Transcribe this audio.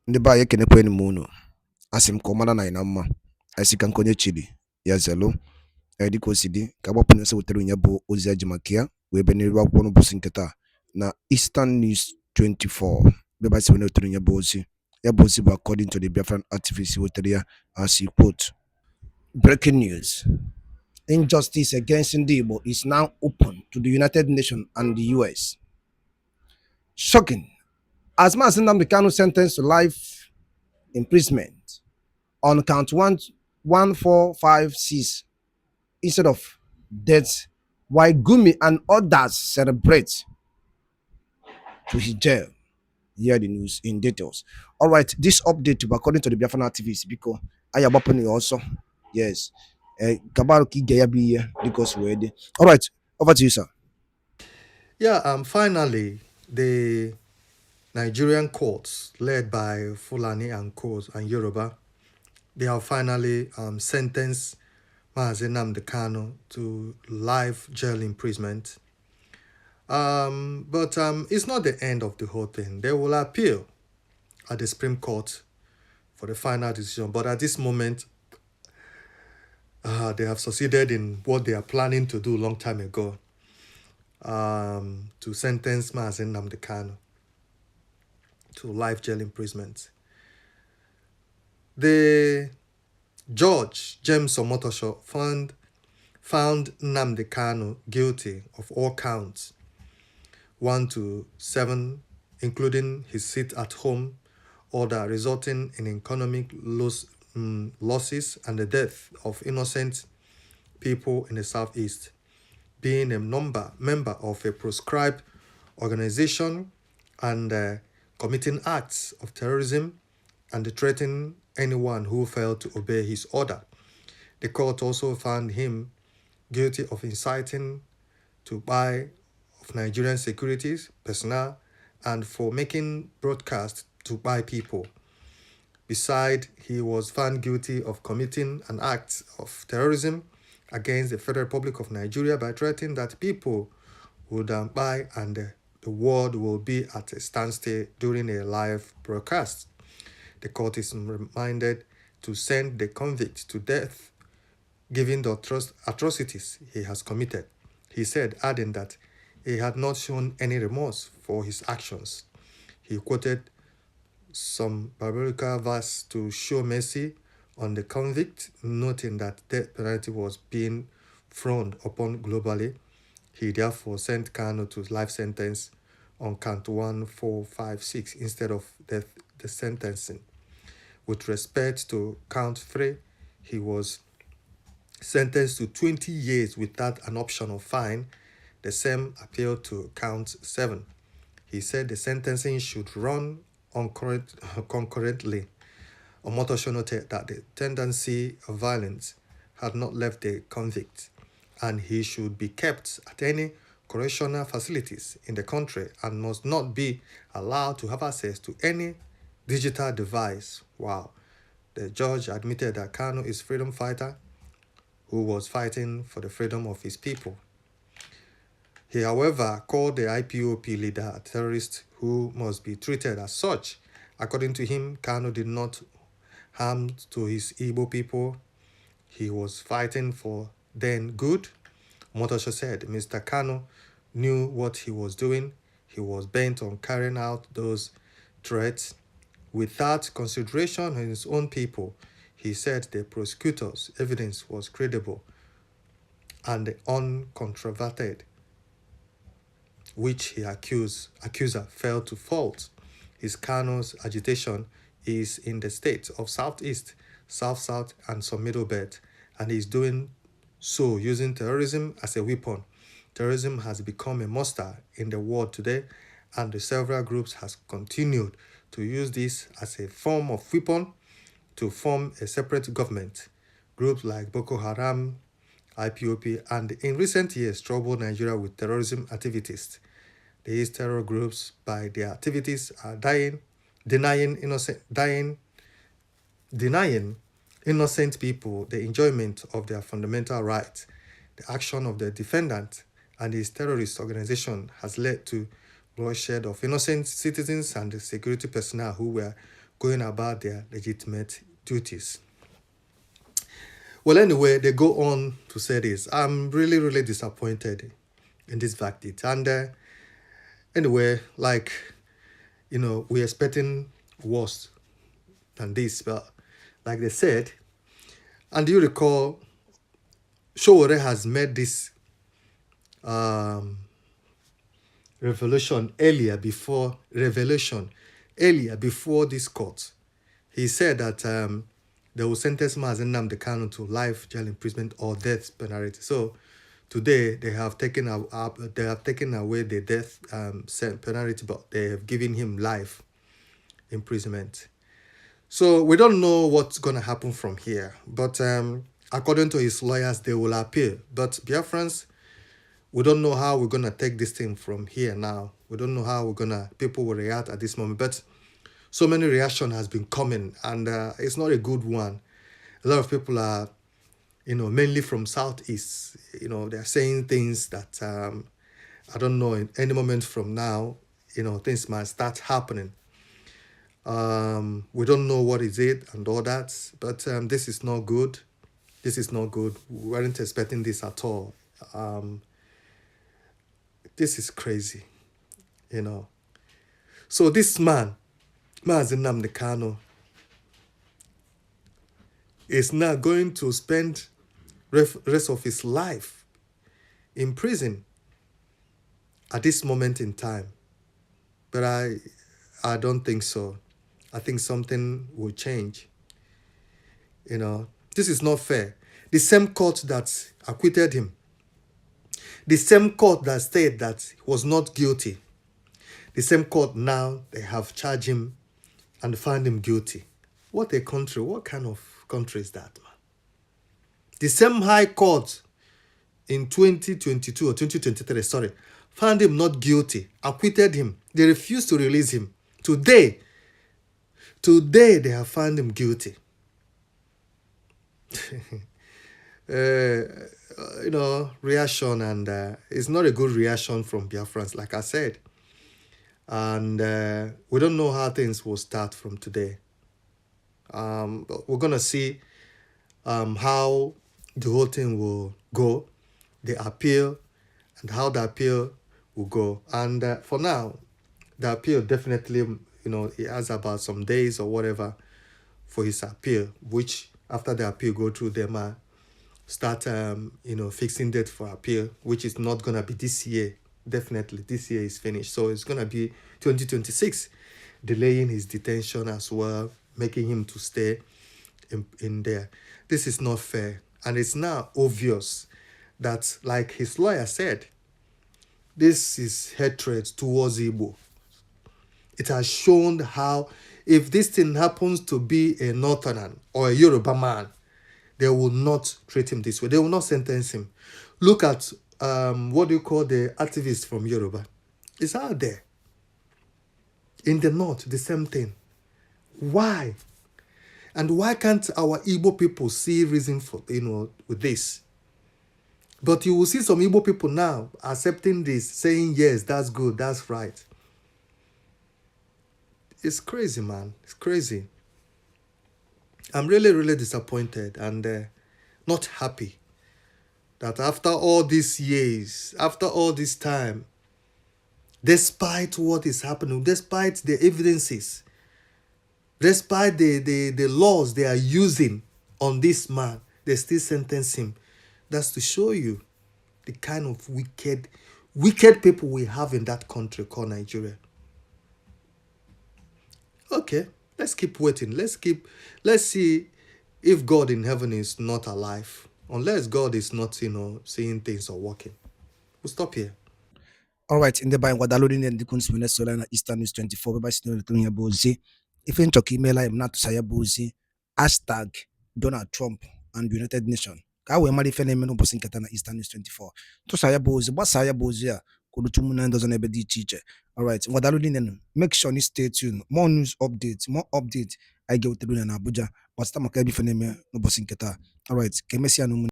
Ndị be anyị ekenekwanụ m unu. Asị m ka ọ mara na anyị na mma. Anyị sị ka nke onye chiri ya zelụ. Dịka o si dị ka agbapụ na-ese wetara onye bụ ozi eji maka ya wee bịa n'iru akwụkwọ n'ụbọchị nke taa na Eastern News 24 bebe si wee wetara onye bụ ozi. Ya bụ ozi bụ according to the Biafran activist wetara ya as he quote. Breaking news. Injustice against Ndigbo is now open to the United Nations and the US. Shocking. As Mazi Nnamdi Kanu sentenced to life imprisonment on count 1, 1, 4, 5, 6 instead of death, while Gumi and others celebrate to his jail. Hear the news in details. All right, this update according to the Biafran activists because I am happening also. Yes. Because we're all right, over to you, sir. Yeah, finally, the Nigerian courts, led by Fulani and Kos and Yoruba, they have finally sentenced Mazi Nnamdi Kanu to life jail imprisonment. But it's not the end of the whole thing. They will appeal at the Supreme Court for the final decision. But at this moment, they have succeeded in what they are planning to do a long time ago, to sentence Mazi Nnamdi Kanu to life jail imprisonment. The judge, James Omotosho, found Nnamdi Kanu guilty of all counts 1 to 7, including his seat at home order resulting in economic losses and the death of innocent people in the southeast, being a member of a proscribed organization and committing acts of terrorism and threatening anyone who failed to obey his order. The court also found him guilty of inciting to buy of Nigerian securities personnel and for making broadcasts to buy people. Besides, he was found guilty of committing an act of terrorism against the Federal Republic of Nigeria by threatening that people would buy and the world will be at a standstill during a live broadcast. The court is reminded to send the convict to death, given the atrocities he has committed. He said, adding that he had not shown any remorse for his actions. He quoted some biblical verse to show mercy on the convict, noting that death penalty was being frowned upon globally. He therefore sent Kanu to life sentence on count 1, 4, 5, 6 instead of death the sentencing. With respect to count 3, he was sentenced to 20 years without an option of fine. The same appealed to count 7. He said the sentencing should run concurrently. Omotosho noted that the tendency of violence had not left the convict, and he should be kept at any correctional facilities in the country and must not be allowed to have access to any digital device. Wow. The judge admitted that Kanu is a freedom fighter who was fighting for the freedom of his people. He, however, called the IPOP leader a terrorist who must be treated as such. According to him, Kanu did not harm to his Igbo people. He was fighting for their good. Motosho said Mr. Kanu knew what he was doing. He was bent on carrying out those threats without consideration of his own people. He said the prosecutor's evidence was credible and uncontroverted, which his accuser failed to fault. His Kanu's agitation is in the states of Southeast, South-South, and some Middle Belt, and he's doing so using terrorism as a weapon. Terrorism has become a monster in the world today, and the several groups has continued to use this as a form of weapon to form a separate government. Groups like Boko Haram, IPOP, and in recent years troubled Nigeria with terrorism activities. These terror groups, by their activities, are denying innocent people the enjoyment of their fundamental rights. The action of the defendant and his terrorist organization has led to bloodshed of innocent citizens and the security personnel who were going about their legitimate duties. Well, anyway, they go on to say this. I'm really, really disappointed in this verdict. And anyway, like, we're expecting worse than this. But like they said, and you recall, Showore has made this um, revelation earlier before this court. He said that they will sentence Mazen Nnamdi Kanu to life jail imprisonment or death penalty. So today they have taken away the death penalty, but they have given him life imprisonment. So we don't know what's going to happen from here. But according to his lawyers, they will appeal. But Biafrans, we don't know how we're going to take this thing from here now. We don't know how people will react at this moment. But so many reaction has been coming, and it's not a good one. A lot of people are, mainly from Southeast, they're saying things that I don't know, in any moment from now, things might start happening. We don't know what is it and all that, but this is not good. This is not good. We weren't expecting this at all. This is crazy, So this man, Mazen Nnamdi Kanu, is now going to spend rest of his life in prison at this moment in time. But I don't think so. I think something will change. This is not fair. The same court that acquitted him, the same court that said that he was not guilty, the same court now, they have charged him and found him guilty. What a country. What kind of country is that, man? The same high court in 2022 or 2023, found him not guilty, acquitted him. They refused to release him. Today, they have found him guilty. Reaction, and it's not a good reaction from Biafrans, like I said. And we don't know how things will start from today. But we're going to see how the whole thing will go, the appeal, and how the appeal will go. And for now, the appeal definitely, it has about some days or whatever for his appeal, which after the appeal go through, they might start, fixing date for appeal, which is not going to be this year. Definitely, this year is finished. So it's going to be 2026, delaying his detention as well, making him to stay in there. This is not fair. And it's now obvious that, like his lawyer said, this is hatred towards Igbo. It has shown how, if this thing happens to be a Northerner or a Yoruba man, they will not treat him this way. They will not sentence him. Look at what do you call the activist from Yoruba? It's out there. In the north, the same thing. Why? And why can't our Igbo people see reason for, with this? But you will see some Igbo people now accepting this, saying, yes, that's good, that's right. It's crazy, man. It's crazy. I'm really, really disappointed and not happy that after all these years, after all this time, despite what is happening, despite the evidences, despite the laws they are using on this man, they still sentence him. That's to show you the kind of wicked people we have in that country called Nigeria. Okay, let's keep waiting. Let's see if God in heaven is not alive. Unless God is not, seeing things or working. We'll stop here. Alright, in the by Guadaluri and the Kunspina Sola na Eastern News 24 by Sinotonia Bozi. If you talk email, I'm not to say Bozi, hashtag Donald Trump and United Nations. Kawe mali fene meno bosin katana Eastern News 24. To saya Bozi, what saya Bozi ya? Kudutumuna doesn't ever di teacher. Alright, Guadaluri then make sure you stay tuned. More news updates, more updates. I get with the Abuja, but stomach every fene no bosin kata. Alright, Kemesia no